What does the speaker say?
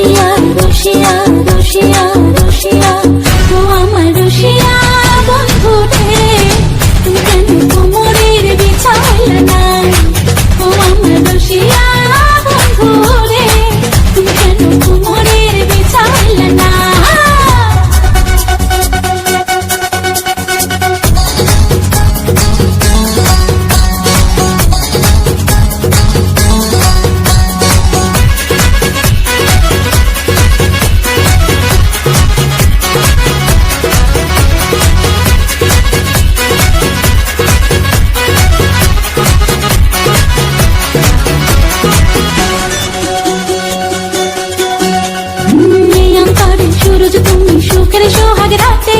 রসিয়া রসিয়া রসিয়া রসিয়া ও আমার রসিয়া বন্ধু রে, তুমি কেন কোমরের বিছাইলা না? ও আমার রসিয়া বন্ধু রে, তুমি কেন কোমরের বিছাইলা না? সূরজ তুমি সুখের সোহাগ রাতে